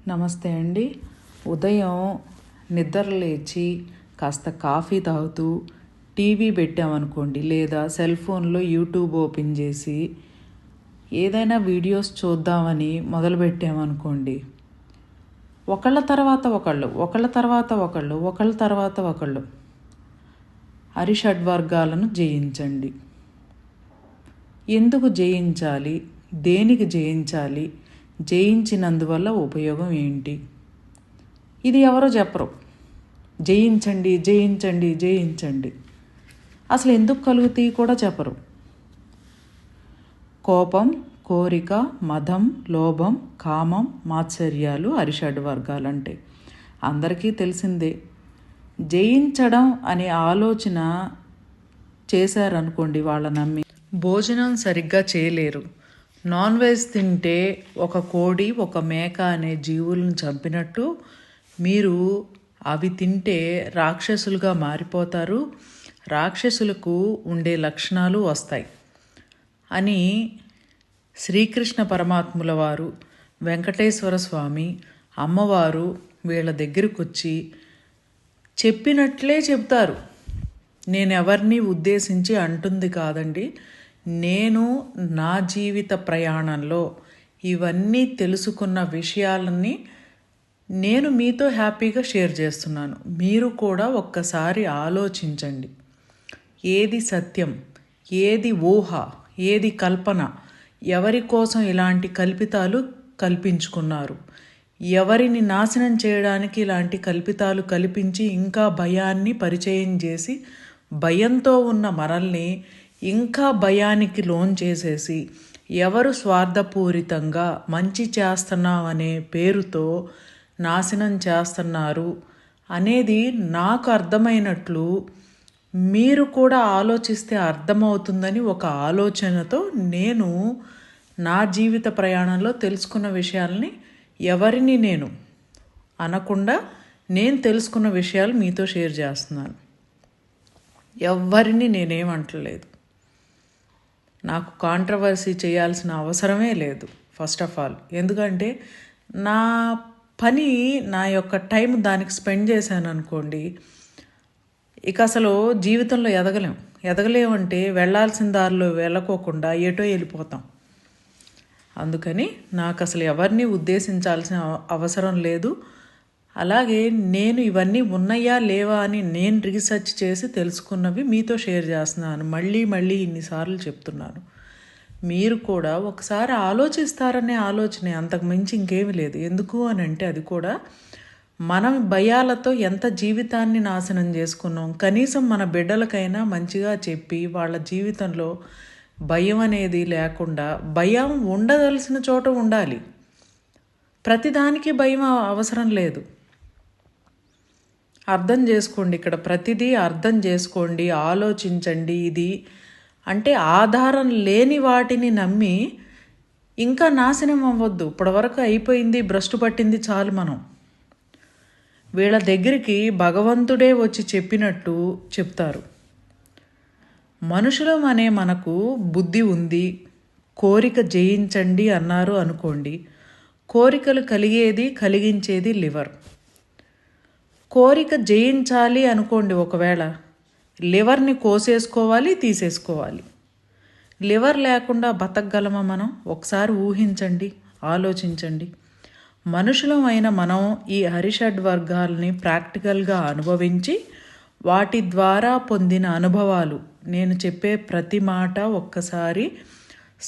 నమస్తే అండి. ఉదయం నిద్ర లేచి కాస్త కాఫీ తాగుతూ టీవీ పెట్టామనుకోండి, లేదా సెల్ ఫోన్లో యూట్యూబ్ ఓపెన్ చేసి ఏదైనా వీడియోస్ చూద్దామని మొదలుపెట్టామనుకోండి, ఒకళ్ళ తర్వాత ఒకళ్ళు అరిషడ్వర్గాలను జయించండి. ఎందుకు జయించాలి? దేనికి జయించాలి? జయించినందువల్ల ఉపయోగం ఏంటి? ఇది ఎవరో చెప్పరు. జయించండి జయించండి జయించండి. అసలు ఎందుకు కలుగుతాయి కూడా చెప్పరు. కోపం, కోరిక, మదం, లోభం, కామం, మాత్సర్యాలు అరిషడ్వర్గాలంటే అందరికీ తెలిసిందే. జయించడం అనే ఆలోచన చేశారనుకోండి, వాళ్ళ నమ్మి భోజనం సరిగ్గా చేయలేరు. నాన్ వెజ్ తింటే ఒక కోడి, ఒక మేక అనే జీవులను చంపినట్టు మీరు అవి తింటే రాక్షసులుగా మారిపోతారు, రాక్షసులకు ఉండే లక్షణాలు వస్తాయి అని శ్రీకృష్ణ పరమాత్ముల వారు, వెంకటేశ్వర స్వామి, అమ్మవారు వీళ్ళ దగ్గరకు వచ్చి చెప్పినట్లే చెప్తారు. నేను ఎవరిని ఉద్దేశించి అంటుంది కాదండి. నేను నా జీవిత ప్రయాణంలో ఇవన్నీ తెలుసుకున్న విషయాలని నేను మీతో హ్యాపీగా షేర్ చేస్తున్నాను. మీరు కూడా ఒక్కసారి ఆలోచించండి. ఏది సత్యం, ఏది ఊహ, ఏది కల్పన, ఎవరి కోసం ఇలాంటి కల్పితాలు కల్పించుకున్నారు, ఎవరిని నాశనం చేయడానికి ఇలాంటి కల్పితాలు కల్పించి ఇంకా భయాన్ని పరిచయం చేసి భయంతో ఉన్న మనల్ని ఇంకా భయానికి లోన్ చేసేసి ఎవరు స్వార్థపూరితంగా మంచి చేస్తున్నామనే పేరుతో నాశనం చేస్తున్నారు అనేది నాకు అర్థమైనట్లు మీరు కూడా ఆలోచిస్తే అర్థమవుతుందని ఒక ఆలోచనతో నేను నా జీవిత ప్రయాణంలో తెలుసుకున్న విషయాల్ని ఎవరిని నేను అనకుండా నేను తెలుసుకున్న విషయాలు మీతో షేర్ చేస్తున్నాను. ఎవరిని నేనేమంటలేదు. నాకు కాంట్రవర్సీ చేయాల్సిన అవసరమే లేదు ఫస్ట్ ఆఫ్ ఆల్. ఎందుకంటే నా పని, నా యొక్క టైం దానికి స్పెండ్ చేశాను అనుకోండి, ఇక అసలు జీవితంలో ఎదగలేమంటే వెళ్ళాల్సిన దారిలో వెళ్ళకోకుండా ఎటో వెళ్ళిపోతాం. అందుకని నాకు అసలు ఎవరిని ఉద్దేశించాల్సిన అవసరం లేదు. అలాగే నేను ఇవన్నీ ఉన్నాయా లేవా అని నేను రీసెర్చ్ చేసి తెలుసుకున్నవి మీతో షేర్ చేస్తున్నాను. మళ్ళీ ఇన్నిసార్లు చెప్తున్నాను. మీరు కూడా ఒకసారి ఆలోచిస్తారనే ఆలోచనే, అంతకు మించి ఇంకేమీ లేదు. ఎందుకు అని అంటే అది కూడా మనం భయాలతో ఎంత జీవితాన్ని నాశనం చేసుకున్నాం. కనీసం మన బిడ్డలకైనా మంచిగా చెప్పి వాళ్ళ జీవితంలో భయం అనేది లేకుండా, భయం ఉండవలసిన చోట ఉండాలి. ప్రతిదానికి భయం అవసరం లేదు. అర్థం చేసుకోండి, ఇక్కడ ప్రతిదీ అర్థం చేసుకోండి, ఆలోచించండి. ఇది అంటే ఆధారం లేని వాటిని నమ్మి ఇంకా నాశనం అవ్వద్దు. ఇప్పటివరకు అయిపోయింది, భ్రష్టు పట్టింది చాలు. మనం వీళ్ళ దగ్గరికి భగవంతుడే వచ్చి చెప్పినట్టు చెప్తారు. మనుషులం అనే మనకు బుద్ధి ఉంది, కోరిక జయించండి అన్నారు అనుకోండి. కోరికలు కలిగించేది లివర్. కోరిక జయించాలి అనుకోండి, ఒకవేళ లివర్ని కోసేసుకోవాలి, తీసేసుకోవాలి. లివర్ లేకుండా బతకగలమా మనం? ఒకసారి ఊహించండి, ఆలోచించండి. మనుషులం అయిన మనం ఈ హరిషడ్వర్గాల్ని ప్రాక్టికల్గా అనుభవించి వాటి ద్వారా పొందిన అనుభవాలు, నేను చెప్పే ప్రతి మాట ఒక్కసారి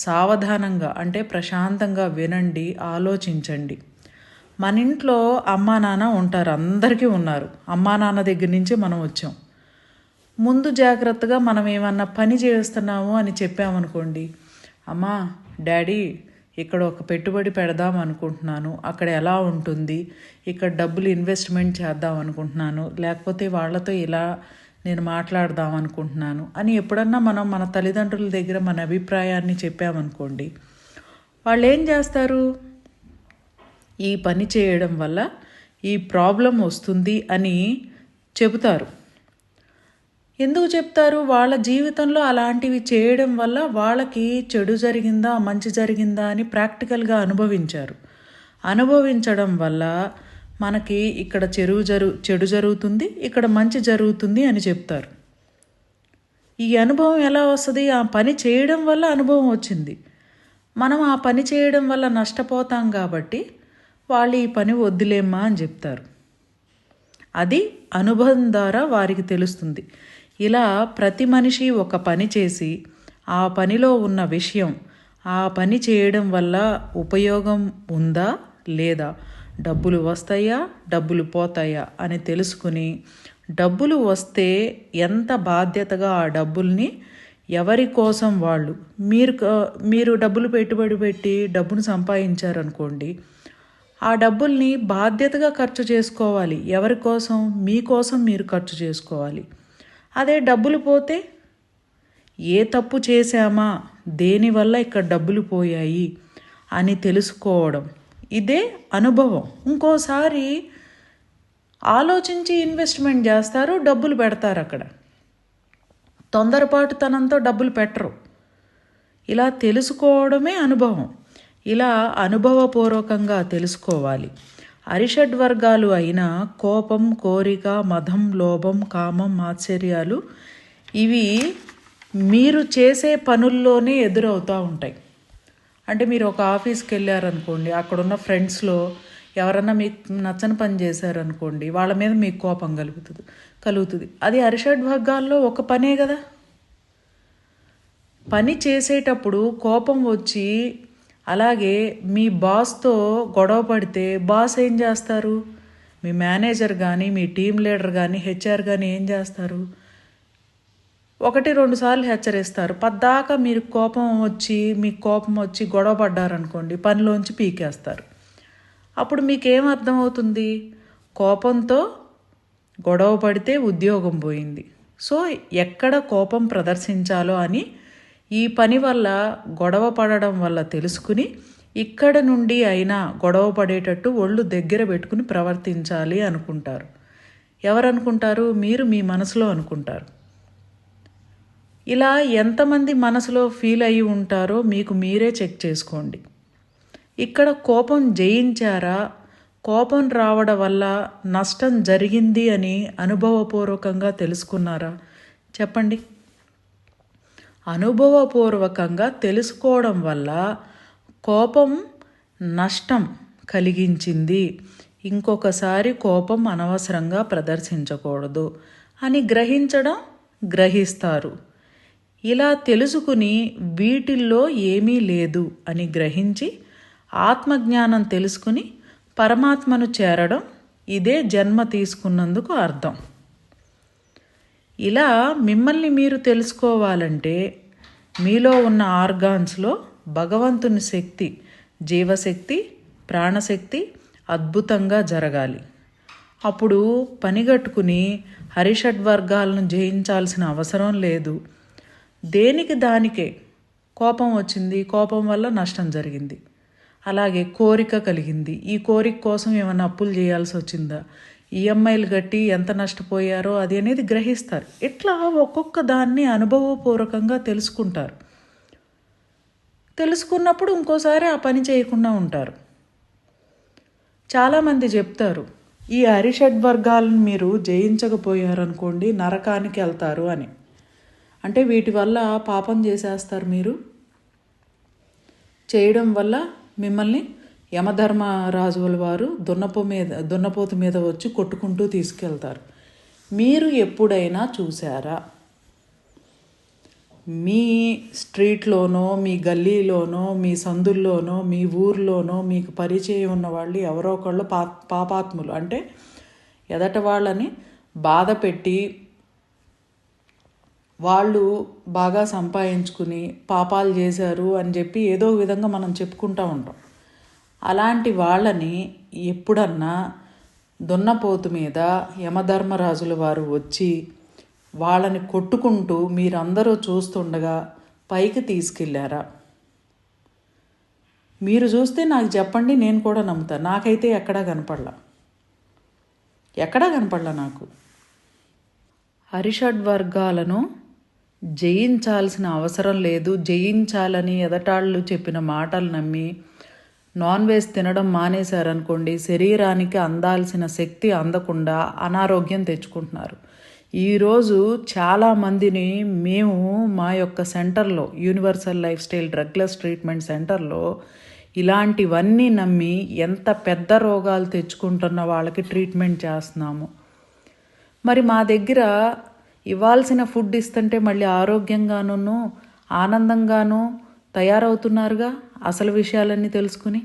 సావధానంగా అంటే ప్రశాంతంగా వినండి, ఆలోచించండి. మన ఇంట్లో అమ్మా నాన్న ఉంటారు, అందరికీ ఉన్నారు. అమ్మా నాన్న దగ్గర నుంచి మనం వచ్చాం. ముందు జాగ్రత్తగా మనం ఏమన్నా పని చేస్తున్నాము అని చెప్పామనుకోండి, అమ్మా డాడీ ఇక్కడ ఒక పెట్టుబడి పెడదాం అనుకుంటున్నాను, అక్కడ ఎలా ఉంటుంది, ఇక్కడ డబ్బులు ఇన్వెస్ట్మెంట్ చేద్దాం అనుకుంటున్నాను, లేకపోతే వాళ్ళతో ఇలా నేను మాట్లాడదాం అనుకుంటున్నాను అని ఎప్పుడన్నా మనం మన తల్లిదండ్రుల దగ్గర మన అభిప్రాయాన్ని చెప్పామనుకోండి, వాళ్ళు ఏం చేస్తారు? ఈ పని చేయడం వల్ల ఈ ప్రాబ్లం వస్తుంది అని చెబుతారు. ఎందుకు చెప్తారు? వాళ్ళ జీవితంలో అలాంటివి చేయడం వల్ల వాళ్ళకి చెడు జరిగిందా మంచి జరిగిందా అని ప్రాక్టికల్గా అనుభవించారు. అనుభవించడం వల్ల మనకి ఇక్కడ చెడు జరుగుతుంది, ఇక్కడ మంచి జరుగుతుంది అని చెప్తారు. ఈ అనుభవం ఎలా వస్తుంది? ఆ పని చేయడం వల్ల అనుభవం వచ్చింది. మనం ఆ పని చేయడం వల్ల నష్టపోతాం కాబట్టి వాళ్ళు ఈ పని వద్దులేమ్మా అని చెప్తారు. అది అనుభవం ద్వారా వారికి తెలుస్తుంది. ఇలా ప్రతి మనిషి ఒక పని చేసి ఆ పనిలో ఉన్న విషయం, ఆ పని చేయడం వల్ల ఉపయోగం ఉందా లేదా, డబ్బులు వస్తాయా డబ్బులు పోతాయా అని తెలుసుకుని, డబ్బులు వస్తే ఎంత బాధ్యతగా ఆ డబ్బుల్ని ఎవరి కోసం వాళ్ళు, మీరు డబ్బులు పెట్టుబడి పెట్టి డబ్బును సంపాదించారనుకోండి, ఆ డబ్బుల్ని బాధ్యతగా ఖర్చు చేసుకోవాలి. ఎవరి కోసం? మీకోసం మీరు ఖర్చు చేసుకోవాలి. అదే డబ్బులు పోతే ఏ తప్పు చేశామా, దేనివల్ల ఇక్కడ డబ్బులు పోయాయి అని తెలుసుకోవడం, ఇదే అనుభవం. ఇంకోసారి ఆలోచించి ఇన్వెస్ట్మెంట్ చేస్తారు, డబ్బులు పెడతారు అక్కడ. తొందరపాటుతనంతో డబ్బులు పెట్టరు. ఇలా తెలుసుకోవడమే అనుభవం. ఇలా అనుభవపూర్వకంగా తెలుసుకోవాలి. అరిషడ్ వర్గాలు అయిన కోపం, కోరిక, మదం, లోభం, కామం, ఆశ్చర్యాలు ఇవి మీరు చేసే పనుల్లోనే ఎదురవుతూ ఉంటాయి. అంటే మీరు ఒక ఆఫీస్కి వెళ్ళారనుకోండి, అక్కడున్న ఫ్రెండ్స్లో ఎవరన్నా మీకు నచ్చని పని చేశారనుకోండి, వాళ్ళ మీద మీకు కోపం కలుగుతుంది. అది అరిషడ్ వర్గాల్లో ఒక పనే కదా. పని చేసేటప్పుడు కోపం వచ్చి అలాగే మీ బాస్తో గొడవ పడితే బాస్ ఏం చేస్తారు? మీ మేనేజర్ కానీ, మీ టీం లీడర్ కానీ, హెచ్ఆర్ కానీ ఏం చేస్తారు? 1-2 సార్లు హెచ్చరిస్తారు. పద్దాకా మీకు కోపం వచ్చి గొడవ పడ్డారనుకోండి, పనిలోంచి పీకేస్తారు. అప్పుడు మీకేం అర్థమవుతుంది? కోపంతో గొడవ పడితే ఉద్యోగం పోయింది. సో ఎక్కడ కోపం ప్రదర్శించాలో అని ఈ పని వల్ల, గొడవ పడడం వల్ల తెలుసుకుని, ఇక్కడ నుండి అయినా గొడవ పడేటట్టు ఒళ్ళు దగ్గర పెట్టుకుని ప్రవర్తించాలి అనుకుంటారు. ఎవరనుకుంటారు? మీరు మీ మనసులో అనుకుంటారు. ఇలా ఎంతమంది మనసులో ఫీల్ అయ్యి ఉంటారో మీకు మీరే చెక్ చేసుకోండి. ఇక్కడ కోపం జయించారా, కోపం రావడం వల్ల నష్టం జరిగింది అని అనుభవపూర్వకంగా తెలుసుకున్నారా? చెప్పండి. అనుభవపూర్వకంగా తెలుసుకోవడం వల్ల కోపం నష్టం కలిగించింది, ఇంకొకసారి కోపం అనవసరంగా ప్రదర్శించకూడదు అని గ్రహిస్తారు. ఇలా తెలుసుకుని వీటిల్లో ఏమీ లేదు అని గ్రహించి ఆత్మజ్ఞానం తెలుసుకుని పరమాత్మను చేరడం, ఇదే జన్మ తీసుకున్నందుకు అర్థం. ఇలా మిమ్మల్ని మీరు తెలుసుకోవాలంటే మీలో ఉన్న ఆర్గాన్స్లో భగవంతుని శక్తి, జీవశక్తి, ప్రాణశక్తి అద్భుతంగా జరగాలి. అప్పుడు పనిగట్టుకుని హరిషడ్ వర్గాలను జయించాల్సిన అవసరం లేదు. దేనికి దానికే కోపం వచ్చింది, కోపం వల్ల నష్టం జరిగింది. అలాగే కోరిక కలిగింది, ఈ కోరిక కోసం ఏమైనా అప్పులు చేయాల్సి వచ్చిందా, ఈఎంఐలు కట్టి ఎంత నష్టపోయారో అది అనేది గ్రహిస్తారు. ఇట్లా ఒక్కొక్క దాన్ని అనుభవపూర్వకంగా తెలుసుకుంటారు. తెలుసుకున్నప్పుడు ఇంకోసారి ఆ పని చేయకుండా ఉంటారు. చాలామంది చెప్తారు, ఈ అరిషడ్ వర్గాలను మీరు జయించకపోయారనుకోండి నరకానికి వెళ్తారు అని. అంటే వీటి వల్ల పాపం చేసేస్తారు. మీరు చేయడం వల్ల మిమ్మల్ని యమధర్మరాజుల వారు దున్నపోతు మీద వచ్చి కొట్టుకుంటూ తీసుకెళ్తారు. మీరు ఎప్పుడైనా చూసారా? మీ స్ట్రీట్లోనో, మీ గల్లీలోనో, మీ సందుల్లోనో, మీ ఊర్లోనో మీకు పరిచయం ఉన్న వాళ్ళు ఎవరో ఒకళ్ళు పాపాత్ములు, అంటే ఎదట వాళ్ళని బాధ పెట్టి వాళ్ళు బాగా సంపాదించుకుని పాపాలు చేశారు అని చెప్పి ఏదో విధంగా మనం చెప్పుకుంటూ ఉంటాం. అలాంటి వాళ్ళని ఎప్పుడన్నా దున్నపోతు మీద యమధర్మరాజుల వారు వచ్చి వాళ్ళని కొట్టుకుంటూ మీరందరూ చూస్తుండగా పైకి తీసుకెళ్ళారా? మీరు చూస్తే నాకు చెప్పండి, నేను కూడా నమ్ముతాను. నాకైతే ఎక్కడా కనపడలా నాకు. అరిషడ్ వర్గాలను జయించాల్సిన అవసరం లేదు. జయించాలని ఎదటాళ్ళు చెప్పిన మాటలు నమ్మి నాన్ వెజ్ తినడం మానేశారనుకోండి, శరీరానికి అందాల్సిన శక్తి అందకుండా అనారోగ్యం తెచ్చుకుంటున్నారు. ఈరోజు చాలామందిని మేము మా యొక్క సెంటర్లో, universal life style drugless treatment సెంటర్లో ఇలాంటివన్నీ నమ్మి ఎంత పెద్ద రోగాలు తెచ్చుకుంటున్న వాళ్ళకి ట్రీట్మెంట్ చేస్తున్నాము. మరి మా దగ్గర ఇవ్వాల్సిన ఫుడ్ ఇస్తుంటే మళ్ళీ ఆరోగ్యంగానూ ఆనందంగానూ తయారవుతున్నారుగా అసలు విషయాలన్నీ తెలుసుకుని.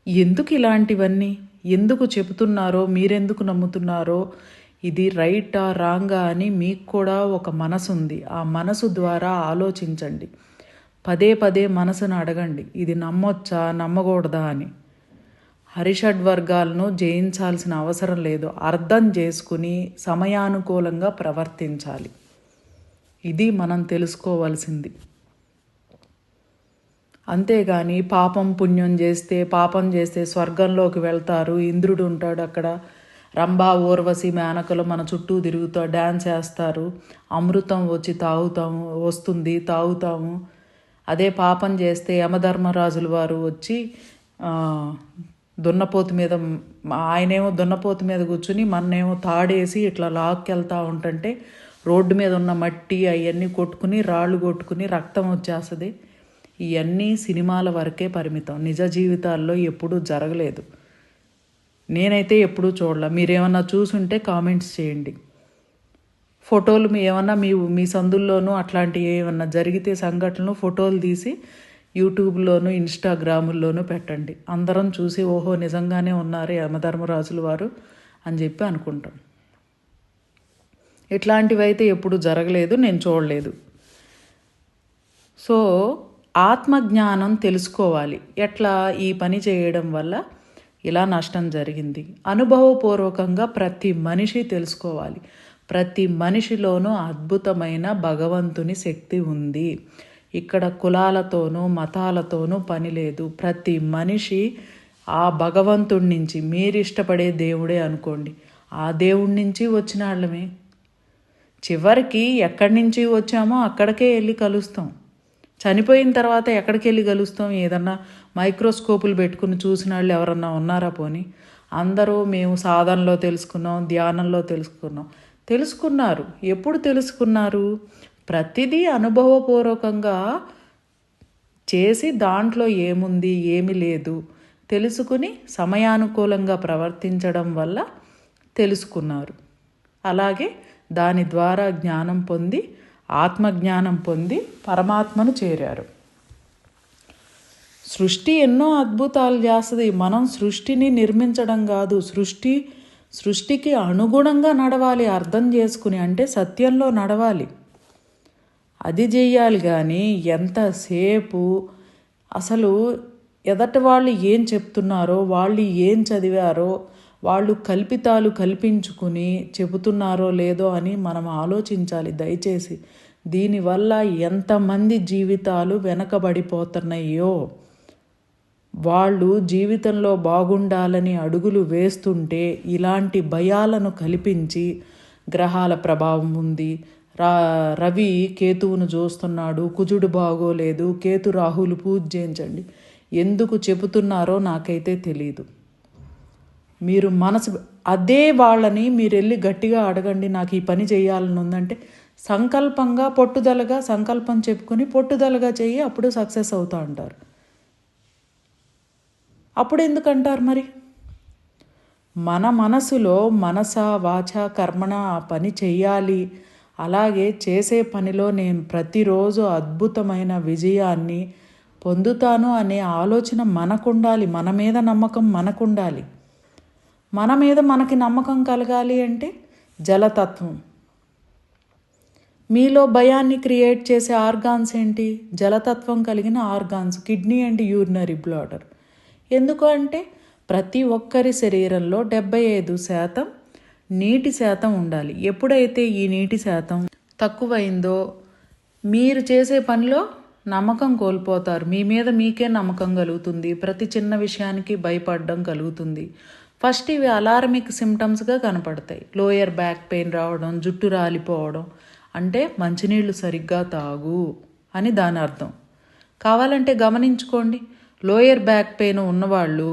ఎందుకు ఇలాంటివన్నీ ఎందుకు చెబుతున్నారో, మీరెందుకు నమ్ముతున్నారో, ఇది రైటా రాంగా అని మీకు కూడా ఒక మనసు ఉంది. ఆ మనసు ద్వారా ఆలోచించండి. పదే పదే మనసును అడగండి, ఇది నమ్మొచ్చా నమ్మకూడదా అని. హరిషడ్వర్గాలను జయించాల్సిన అవసరం లేదు. అర్థం చేసుకుని సమయానుకూలంగా ప్రవర్తించాలి. ఇది మనం తెలుసుకోవాల్సింది. అంతేగాని పాపం చేస్తే స్వర్గంలోకి వెళ్తారు, ఇంద్రుడు ఉంటాడు అక్కడ, రంభా ఊర్వశి మేనకలు మన చుట్టూ తిరుగుతూ డ్యాన్స్ వేస్తారు, అమృతం వచ్చి తాగుతాము. అదే పాపం చేస్తే యమధర్మరాజుల వారు వచ్చి దున్నపోతు మీద, ఆయనేమో దున్నపోతు మీద కూర్చుని మన్నేమో తాడేసి ఇట్లా లాక్కెళ్తూ ఉంటుంటే రోడ్డు మీద ఉన్న మట్టి అవన్నీ కొట్టుకుని, రాళ్ళు కొట్టుకుని రక్తం వచ్చేస్తుంది. ఇవన్నీ సినిమాల వరకే పరిమితం, నిజ జీవితాల్లో ఎప్పుడూ జరగలేదు. నేనైతే ఎప్పుడూ చూడలే. మీరేమన్నా చూసుంటే కామెంట్స్ చేయండి. ఫోటోలు ఏమన్నా మీ సందుల్లోనూ అట్లాంటివి ఏమన్నా జరిగితే సంఘటనలు ఫోటోలు తీసి యూట్యూబ్లోనూ ఇన్స్టాగ్రాముల్లోనూ పెట్టండి. అందరం చూసి ఓహో నిజంగానే ఉన్నారు యమధర్మరాజుల వారు అని చెప్పి అనుకుంటాం. ఇట్లాంటివి అయితే ఎప్పుడు జరగలేదు, నేను చూడలేదు. సో ఆత్మజ్ఞానం తెలుసుకోవాలి. ఎట్లా ఈ పని చేయడం వల్ల ఇలా నష్టం జరిగింది, అనుభవపూర్వకంగా ప్రతి మనిషి తెలుసుకోవాలి. ప్రతి మనిషిలోనూ అద్భుతమైన భగవంతుని శక్తి ఉంది. ఇక్కడ కులాలతోనూ మతాలతోనూ పని లేదు. ప్రతి మనిషి ఆ భగవంతుడి నుంచి, మీరు ఇష్టపడే దేవుడే అనుకోండి, ఆ దేవుడి నుంచి వచ్చిన వాళ్ళమే. చివరికి ఎక్కడి నుంచి వచ్చామో అక్కడికే వెళ్ళి కలుస్తాం. చనిపోయిన తర్వాత ఎక్కడికి వెళ్ళి కలుస్తాం? ఏదన్నా మైక్రోస్కోపులు పెట్టుకుని చూసిన వాళ్ళు ఎవరన్నా ఉన్నారా? పోనీ అందరూ మేము సాధనలో తెలుసుకున్నాం, ధ్యానంలో తెలుసుకున్నారు. ఎప్పుడు తెలుసుకున్నారు? ప్రతిదీ అనుభవపూర్వకంగా చేసి దాంట్లో ఏముంది ఏమి లేదు తెలుసుకుని సమయానుకూలంగా ప్రవర్తించడం వల్ల తెలుసుకున్నారు. అలాగే దాని ద్వారా జ్ఞానం పొంది, ఆత్మజ్ఞానం పొంది పరమాత్మను చేరారు. సృష్టి ఎన్నో అద్భుతాలు చేస్తుంది. మనం సృష్టిని నిర్మించడం కాదు, సృష్టికి అనుగుణంగా నడవాలి. అర్థం చేసుకుని, అంటే సత్యంలో నడవాలి, అది చెయ్యాలి. కానీ ఎంతసేపు అసలు ఎదటి వాళ్ళు ఏం చెప్తున్నారో, వాళ్ళు ఏం చదివారో, వాళ్ళు కల్పితాలు కల్పించుకుని చెబుతున్నారో లేదో అని మనం ఆలోచించాలి దయచేసి. దీనివల్ల ఎంతమంది జీవితాలు వెనకబడిపోతున్నాయో. వాళ్ళు జీవితంలో బాగుండాలని అడుగులు వేస్తుంటే ఇలాంటి భయాలను కల్పించి, గ్రహాల ప్రభావం ఉంది, రవి కేతువును చూస్తున్నాడు, కుజుడు బాగోలేదు, కేతు రాహులు పూజ చేయించండి, ఎందుకు చెబుతున్నారో నాకైతే తెలీదు. మీరు అదే వాళ్ళని మీరు వెళ్ళి గట్టిగా అడగండి, నాకు ఈ పని చేయాలని ఉందంటే సంకల్పంగా పట్టుదలగా సంకల్పం చెప్పుకొని పట్టుదలగా చెయ్యి, అప్పుడు సక్సెస్ అవుతా అంటారు. అప్పుడు ఎందుకంటారు మరి? మన మనసులో మనస వాచ కర్మణ ఆ పని చెయ్యాలి. అలాగే చేసే పనిలో నేను ప్రతిరోజు అద్భుతమైన విజయాన్ని పొందుతాను అనే ఆలోచన మనకుండాలి. మన మీద నమ్మకం మనకుండాలి. మన మీద మనకి నమ్మకం కలగాలి అంటే జలతత్వం. మీలో భయాన్ని క్రియేట్ చేసే ఆర్గాన్స్ ఏంటి? జలతత్వం కలిగిన organs, kidney and urinary bladder. ఎందుకు అంటే ప్రతి ఒక్కరి శరీరంలో 75% నీటి శాతం ఉండాలి. ఎప్పుడైతే ఈ నీటి శాతం తక్కువైందో మీరు చేసే పనిలో నమ్మకం కోల్పోతారు. మీ మీద మీకే నమ్మకం కలుగుతుంది. ప్రతి చిన్న విషయానికి భయపడడం కలుగుతుంది. ఫస్ట్ ఇవి అలార్మిక్ సిమ్టమ్స్గా కనపడతాయి. లోయర్ బ్యాక్ పెయిన్ రావడం, జుట్టు రాలిపోవడం, అంటే మంచినీళ్ళు సరిగ్గా తాగు అని దాని అర్థం. కావాలంటే గమనించుకోండి. లోయర్ బ్యాక్ పెయిన్ ఉన్నవాళ్ళు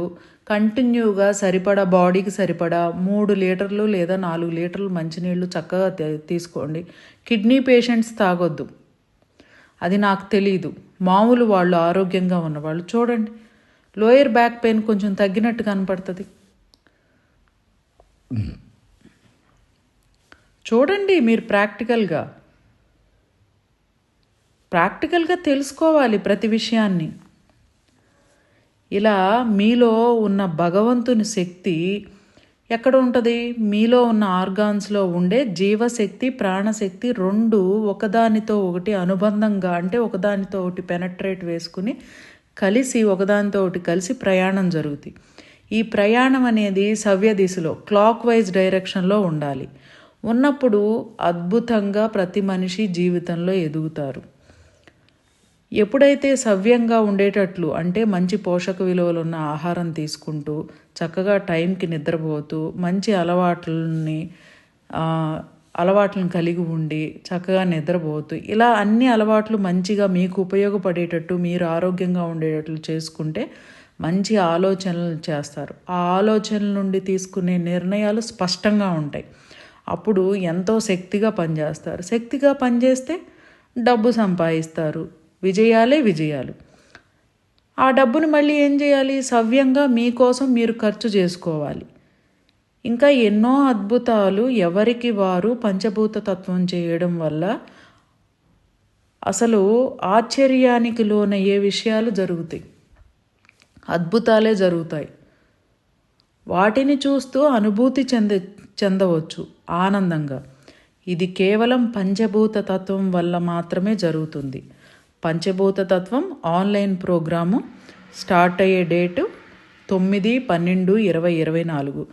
కంటిన్యూగా సరిపడా బాడీకి సరిపడా 3 లీటర్లు లేదా 4 లీటర్లు మంచినీళ్ళు చక్కగా తీసుకోండి. కిడ్నీ పేషెంట్స్ తాగొద్దు, అది నాకు తెలీదు. మామూలు వాళ్ళు ఆరోగ్యంగా ఉన్నవాళ్ళు చూడండి, లోయర్ బ్యాక్ పెయిన్ కొంచెం తగ్గినట్టు కనపడుతుంది. చూడండి, మీరు ప్రాక్టికల్గా తెలుసుకోవాలి ప్రతి విషయాన్ని. ఇలా మీలో ఉన్న భగవంతుని శక్తి ఎక్కడ ఉంటుంది? మీలో ఉన్న ఆర్గాన్స్లో ఉండే జీవశక్తి, ప్రాణశక్తి రెండు ఒకదానితో ఒకటి అనుబంధంగా, అంటే ఒకదానితో ఒకటి పెనట్రేట్ వేసుకుని కలిసి ఒకదానితో ఒకటి కలిసి ప్రయాణం జరుగుతుంది. ఈ ప్రయాణం అనేది సవ్య దిశలో క్లాక్ వైజ్ డైరెక్షన్లో ఉండాలి. ఉన్నప్పుడు అద్భుతంగా ప్రతి మనిషి జీవితంలో ఎదుగుతారు. ఎప్పుడైతే సవ్యంగా ఉండేటట్లు, అంటే మంచి పోషక విలువలు ఉన్న ఆహారం తీసుకుంటూ చక్కగా టైంకి నిద్రపోతూ మంచి అలవాట్లను కలిగి ఉండి చక్కగా నిద్రపోతూ ఇలా అన్ని అలవాట్లు మంచిగా మీకు ఉపయోగపడేటట్టు, మీరు ఆరోగ్యంగా ఉండేటట్లు చేసుకుంటే మంచి ఆలోచనలు చేస్తారు. ఆ ఆలోచనల నుండి తీసుకునే నిర్ణయాలు స్పష్టంగా ఉంటాయి. అప్పుడు ఎంతో శక్తిగా పనిచేస్తారు. శక్తిగా పనిచేస్తే డబ్బు సంపాదిస్తారు. విజయాలు. ఆ డబ్బుని మళ్ళీ ఏం చేయాలి? సవ్యంగా మీకోసం మీరు ఖర్చు చేసుకోవాలి. ఇంకా ఎన్నో అద్భుతాలు ఎవరికి వారు పంచభూత తత్వం చేయడం వల్ల అసలు ఆశ్చర్యానికి లోనయ్యే విషయాలు జరుగుతాయి, అద్భుతాలే జరుగుతాయి. వాటిని చూస్తూ అనుభూతి చెందవచ్చు ఆనందంగా. ఇది కేవలం పంచభూత తత్వం వల్ల మాత్రమే జరుగుతుంది. పంచభూత తత్వం ఆన్లైన్ ప్రోగ్రాము స్టార్ట్ అయ్యే డేటు 9/12/2024,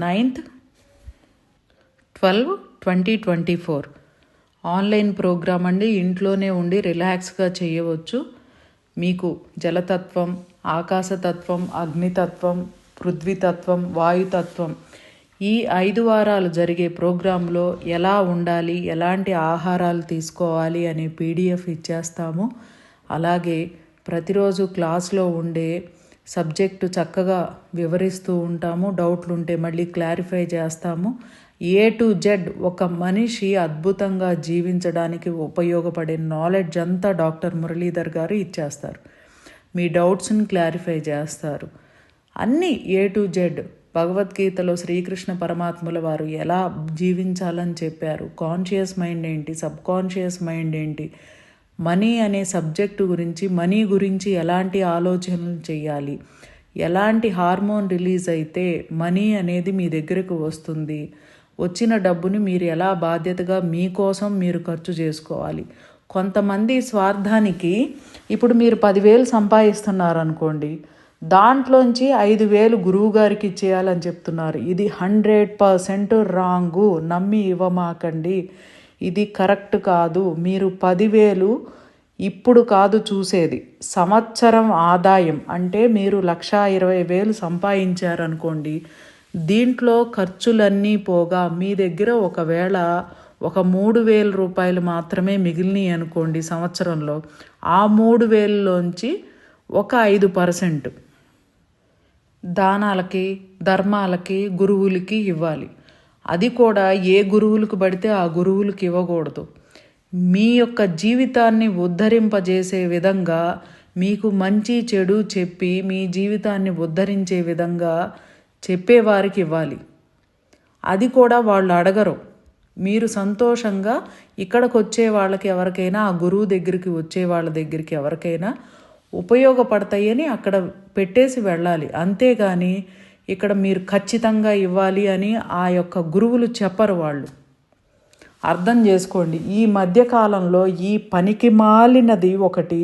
9/12/2024 ఆన్లైన్ ప్రోగ్రామ్ అండి. ఇంట్లోనే ఉండి రిలాక్స్గా చేయవచ్చు. మీకు జలతత్వం, ఆకాశతత్వం, అగ్నితత్వం, పృథ్వీతత్వం, వాయుతత్వం ఈ 5 వారాలు జరిగే ప్రోగ్రాంలో ఎలా ఉండాలి, ఎలాంటి ఆహారాలు తీసుకోవాలి అనే పీడిఎఫ్ ఇచ్చేస్తాము. అలాగే ప్రతిరోజు క్లాస్లో ఉండే సబ్జెక్టు చక్కగా వివరిస్తూ ఉంటాము. డౌట్లు ఉంటే మళ్ళీ క్లారిఫై చేస్తాము. A to Z ఒక మనిషి అద్భుతంగా జీవించడానికి ఉపయోగపడే నాలెడ్జ్ అంతా డాక్టర్ మురళీధర్ గారు ఇచ్చేస్తారు. మీ డౌట్స్ని క్లారిఫై చేస్తారు. అన్నీ A to Z. భగవద్గీతలో శ్రీకృష్ణ పరమాత్ముల వారు ఎలా జీవించాలని చెప్పారు, కాన్షియస్ మైండ్ ఏంటి, సబ్కాన్షియస్ మైండ్ ఏంటి, మనీ అనే సబ్జెక్టు గురించి, మనీ గురించి ఎలాంటి ఆలోచనలు చేయాలి, ఎలాంటి హార్మోన్ రిలీజ్ అయితే మనీ అనేది మీ దగ్గరకు వస్తుంది, వచ్చిన డబ్బుని మీరు ఎలా బాధ్యతగా మీకోసం మీరు ఖర్చు చేసుకోవాలి. కొంతమంది స్వార్థానికి, ఇప్పుడు మీరు 10,000 సంపాదిస్తున్నారనుకోండి, దాంట్లోంచి 5,000 గురువు గారికి ఇచ్చేయాలని చెప్తున్నారు. ఇది 100% రాంగు, నమ్మి ఇవ్వమాకండి. ఇది కరెక్ట్ కాదు. మీరు 10,000 ఇప్పుడు కాదు చూసేది, సంవత్సరం ఆదాయం అంటే మీరు 1,20,000 సంపాదించారనుకోండి, దీంట్లో ఖర్చులన్నీ పోగా మీ దగ్గర ఒకవేళ ఒక 3,000 రూపాయలు మాత్రమే మిగిలినాయి అనుకోండి సంవత్సరంలో, ఆ 3,000లోంచి ఒక 5% దానాలకి, ధర్మాలకి, గురువులకి ఇవ్వాలి. అది కూడా ఏ గురువులకు పడితే ఆ గురువులకు ఇవ్వకూడదు. మీ యొక్క జీవితాన్ని ఉద్ధరింపజేసే విధంగా, మీకు మంచి చెడు చెప్పి మీ జీవితాన్ని ఉద్ధరించే విధంగా చెప్పేవారికి ఇవ్వాలి. అది కూడా వాళ్ళు అడగరు. మీరు సంతోషంగా ఇక్కడికి వచ్చే వాళ్ళకి ఎవరికైనా, ఆ గురువు దగ్గరికి వచ్చే వాళ్ళ దగ్గరికి ఎవరికైనా ఉపయోగపడతాయని అక్కడ పెట్టేసి వెళ్ళాలి. అంతేగాని ఇక్కడ మీరు ఖచ్చితంగా ఇవ్వాలి అని ఆ యొక్క గురువులు చెప్పరు. వాళ్ళు అర్థం చేసుకోండి. ఈ మధ్యకాలంలో ఈ పనికి మాలినది ఒకటి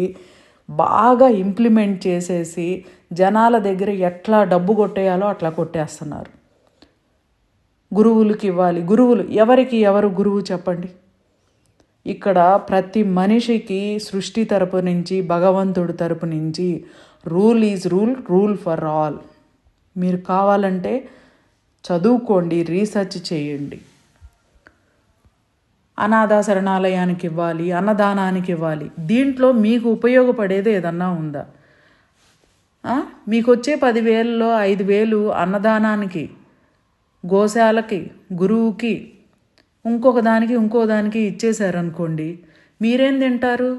బాగా ఇంప్లిమెంట్ చేసేసి జనాల దగ్గర ఎట్లా డబ్బు కొట్టేయాలో అట్లా కొట్టేస్తున్నారు. గురువులకి ఇవ్వాలి. గురువులు ఎవరు గురువు చెప్పండి? ఇక్కడ ప్రతి మనిషికి సృష్టి తరపు నుంచి, భగవంతుడి తరపు నుంచి rule is rule for all. మీరు కావాలంటే చదువుకోండి, రీసెర్చ్ చేయండి. అనాథ శరణాలయానికి ఇవ్వాలి, అన్నదానానికి ఇవ్వాలి. దీంట్లో మీకు ఉపయోగపడేది ఏదన్నా ఉందా? మీకు వచ్చే 10,000లో 5,000 అన్నదానానికి, గోశాలకి, గురువుకి, ఇంకొక దానికి ఇచ్చేశారనుకోండి, మీరేం తింటారు?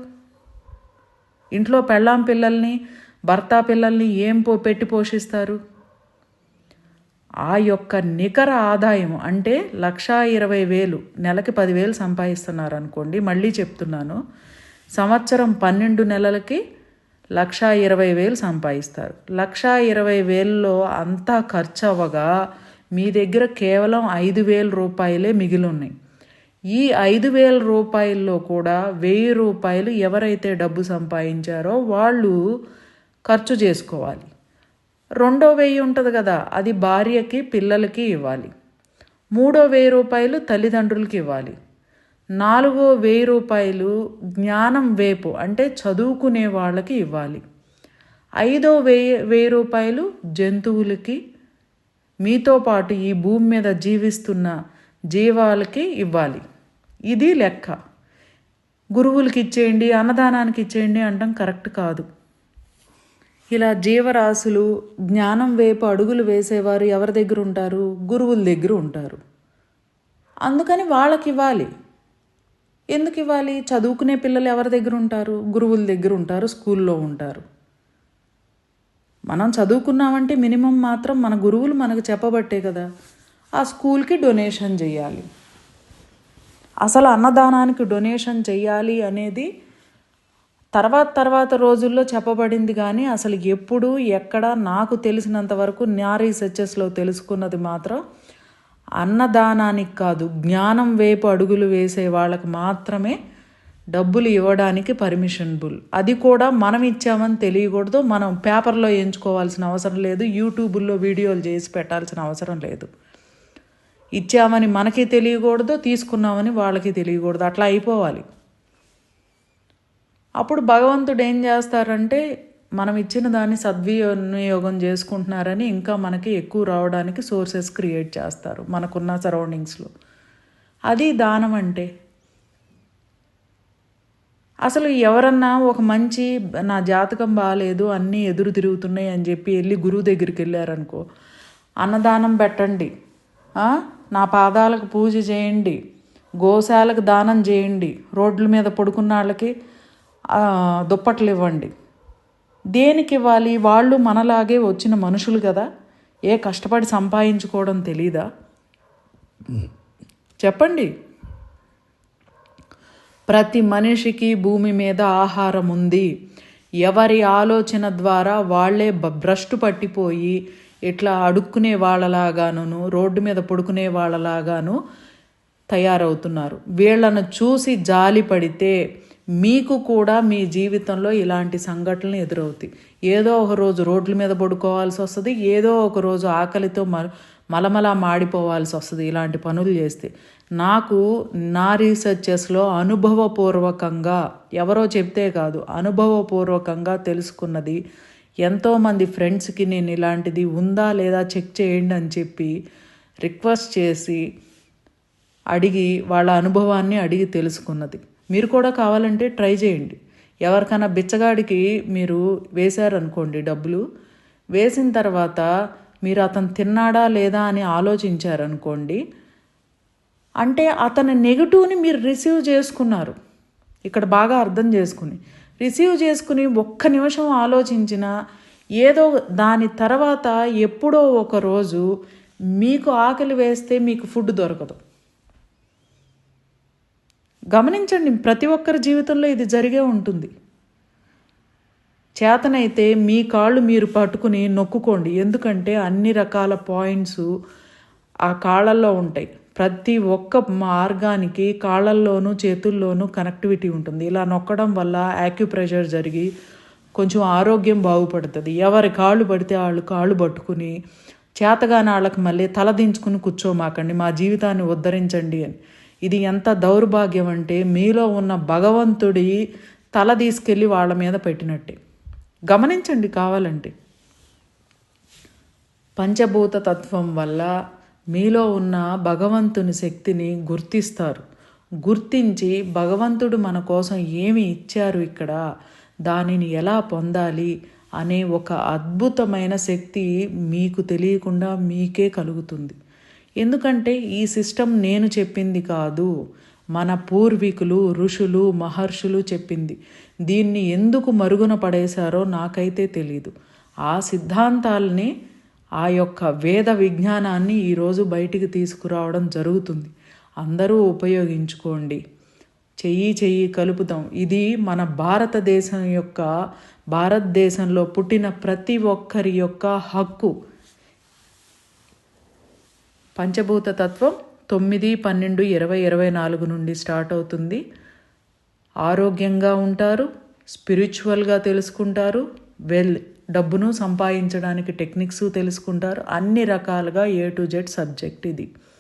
ఇంట్లో పెళ్ళాం పిల్లల్ని, భర్త పిల్లల్ని ఏం పెట్టి పోషిస్తారు? ఆ యొక్క నికర ఆదాయం అంటే 1,20,000, నెలకి 10,000 సంపాదిస్తున్నారు అనుకోండి. మళ్ళీ చెప్తున్నాను, సంవత్సరం 12 నెలలకి 1,20,000 సంపాదిస్తారు. 1,20,000లో అంతా ఖర్చు అవ్వగా మీ దగ్గర కేవలం 5,000 రూపాయలే మిగిలి ఉన్నాయి. ఈ 5,000 రూపాయల్లో కూడా 1,000 రూపాయలు ఎవరైతే డబ్బు సంపాదించారో వాళ్ళు ఖర్చు చేసుకోవాలి. రెండో 1,000 ఉంటుంది కదా, అది భార్యకి, పిల్లలకి ఇవ్వాలి. మూడో 1,000 రూపాయలు తల్లిదండ్రులకి ఇవ్వాలి. నాలుగో 1,000 రూపాయలు జ్ఞానం వేపు అంటే చదువుకునే వాళ్ళకి ఇవ్వాలి. ఐదో 1,000 రూపాయలు జంతువులకి, మీతో పాటు ఈ భూమి మీద జీవిస్తున్న జీవాలకి ఇవ్వాలి. ఇది లెక్క. గురువులకి ఇచ్చేయండి, అన్నదానానికి ఇచ్చేయండి అంటాం కరెక్ట్ కాదు. ఇలా జీవరాశులు జ్ఞానం వైపు అడుగులు వేసేవారు ఎవరి దగ్గర ఉంటారు? గురువుల దగ్గర ఉంటారు. అందుకని వాళ్ళకి ఇవ్వాలి. ఎందుకు ఇవ్వాలి? చదువుకునే పిల్లలు ఎవరి దగ్గర ఉంటారు? గురువుల దగ్గర ఉంటారు, స్కూల్లో ఉంటారు. మనం చదువుకున్నామంటే మినిమం మాత్రం మన గురువులు మనకు చెప్పబట్టే కదా. ఆ స్కూల్కి డొనేషన్ చేయాలి. అసలు అన్నదానానికి డొనేషన్ చేయాలి అనేది తర్వాత రోజుల్లో చెప్పబడింది. కానీ అసలు ఎప్పుడు ఎక్కడ నాకు తెలిసినంత వరకు నా రీసెర్చెస్లో తెలుసుకున్నది మాత్రం అన్నదానానికి కాదు, జ్ఞానం వైపు అడుగులు వేసే వాళ్ళకి మాత్రమే డబ్బులు ఇవ్వడానికి పర్మిషనబుల్. అది కూడా మనం ఇచ్చామని తెలియకూడదు, మనం పేపర్లో ఎంచుకోవాల్సిన అవసరం లేదు, యూట్యూబుల్లో వీడియోలు చేసి పెట్టాల్సిన అవసరం లేదు. ఇచ్చామని మనకి తెలియకూడదు, తీసుకున్నామని వాళ్ళకి తెలియకూడదు, అట్లా అయిపోవాలి. అప్పుడు భగవంతుడు ఏం చేస్తారంటే మనం ఇచ్చిన దాన్ని సద్వినియోగం చేసుకుంటున్నారని ఇంకా మనకి ఎక్కువ రావడానికి సోర్సెస్ క్రియేట్ చేస్తారు మనకున్న సరౌండింగ్స్లో. అది దానం అంటే. అసలు ఎవరన్నా ఒక మంచి నా జాతకం బాగాలేదు, అన్నీ ఎదురు తిరుగుతున్నాయి అని చెప్పి వెళ్ళి గురువు దగ్గరికి వెళ్ళారనుకో, అన్నదానం పెట్టండి, నా పాదాలకు పూజ చేయండి, గోశాలకు దానం చేయండి, రోడ్ల మీద పడుకున్న వాళ్ళకి దుప్పట్లు ఇవ్వండి. దేనికి ఇవ్వాలి? వాళ్ళు మనలాగే వచ్చిన మనుషులు కదా, ఏ కష్టపడి సంపాదించుకోవడం తెలీదా? చెప్పండి. ప్రతి మనిషికి భూమి మీద ఆహారం ఉంది. ఎవరి ఆలోచన ద్వారా వాళ్ళే భ్రష్టు పట్టిపోయి ఇట్లా అడుక్కునే వాళ్ళలాగాను, రోడ్డు మీద పడుకునే వాళ్ళలాగాను తయారవుతున్నారు. వీళ్ళను చూసి జాలి పడితే మీకు కూడా మీ జీవితంలో ఇలాంటి సంఘటనలు ఎదురవుతాయి. ఏదో ఒక రోజు రోడ్ల మీద పడుకోవాల్సి వస్తుంది, ఏదో ఒక రోజు ఆకలితో మలమలా మాడిపోవాల్సి వస్తుంది ఇలాంటి పనులు చేస్తే. నాకు నా రీసెర్చెస్లో అనుభవపూర్వకంగా, ఎవరో చెప్తే కాదు, అనుభవపూర్వకంగా తెలుసుకున్నది. ఎంతోమంది ఫ్రెండ్స్కి నేను ఇలాంటిది ఉందా లేదా చెక్ చేయండి అని చెప్పి రిక్వెస్ట్ చేసి అడిగి వాళ్ళ అనుభవాన్ని అడిగి తెలుసుకున్నది. మీరు కూడా కావాలంటే ట్రై చేయండి. ఎవరికైనా బిచ్చగాడికి మీరు వేశారనుకోండి డబ్బులు, వేసిన తర్వాత మీరు అతను తిన్నాడా లేదా అని ఆలోచించారనుకోండి, అంటే అతని నెగిటివ్ని మీరు రిసీవ్ చేసుకున్నారు. ఇక్కడ బాగా అర్థం రిసీవ్ చేసుకుని ఒక్క నిమిషం ఆలోచించిన ఏదో దాని తర్వాత ఎప్పుడో ఒక రోజు మీకు ఆకలి వేస్తే మీకు ఫుడ్ దొరకదు. గమనించండి, ప్రతి ఒక్కరి జీవితంలో ఇది జరిగే ఉంటుంది. చేతనైతే మీ కాళ్ళు మీరు పట్టుకుని నొక్కుకోండి, ఎందుకంటే అన్ని రకాల పాయింట్స్ ఆ కాళ్ళల్లో ఉంటాయి. ప్రతి ఒక్క మార్గానికి కాళ్ళల్లోనూ చేతుల్లోనూ కనెక్టివిటీ ఉంటుంది. ఇలా నొక్కడం వల్ల యాక్యుప్రెషర్ జరిగి కొంచెం ఆరోగ్యం బాగుపడుతుంది. ఎవరి కాళ్ళు పడితే వాళ్ళు కాళ్ళు పట్టుకుని చేతగాని వాళ్ళకి మళ్ళీ తలదించుకుని కూర్చోమాకండి, మా జీవితాన్ని ఉద్ధరించండి అని. ఇది ఎంత దౌర్భాగ్యం అంటే మీలో ఉన్న భగవంతుడి తల తీసుకెళ్ళి వాళ్ళ మీద పెట్టినట్టే. గమనించండి కావాలంటే. పంచభూత తత్వం వల్ల మీలో ఉన్న భగవంతుని శక్తిని గుర్తిస్తారు. గుర్తించి భగవంతుడు మన కోసం ఏమి ఇచ్చారు ఇక్కడ, దానిని ఎలా పొందాలి అనే ఒక అద్భుతమైన శక్తి మీకు తెలియకుండా మీకే కలుగుతుంది. ఎందుకంటే ఈ సిస్టమ్ నేను చెప్పింది కాదు, మన పూర్వీకులు, ఋషులు, మహర్షులు చెప్పింది. దీన్ని ఎందుకు మరుగున పడేశారో నాకైతే తెలీదు. ఆ సిద్ధాంతాల్ని, ఆ యొక్క వేద విజ్ఞానాన్ని ఈరోజు బయటికి తీసుకురావడం జరుగుతుంది. అందరూ ఉపయోగించుకోండి. చెయ్యి కలుపుతాం. ఇది మన భారతదేశంలో పుట్టిన ప్రతి ఒక్కరి యొక్క హక్కు. పంచభూత తత్వం 9/12/2024 నుండి స్టార్ట్ అవుతుంది. ఆరోగ్యంగా ఉంటారు, స్పిరిచువల్గా తెలుసుకుంటారు, డబ్బును సంపాదించడానికి టెక్నిక్స్ తెలుసుకుంటారు. అన్ని రకాలుగా A to Z సబ్జెక్ట్ ఇది.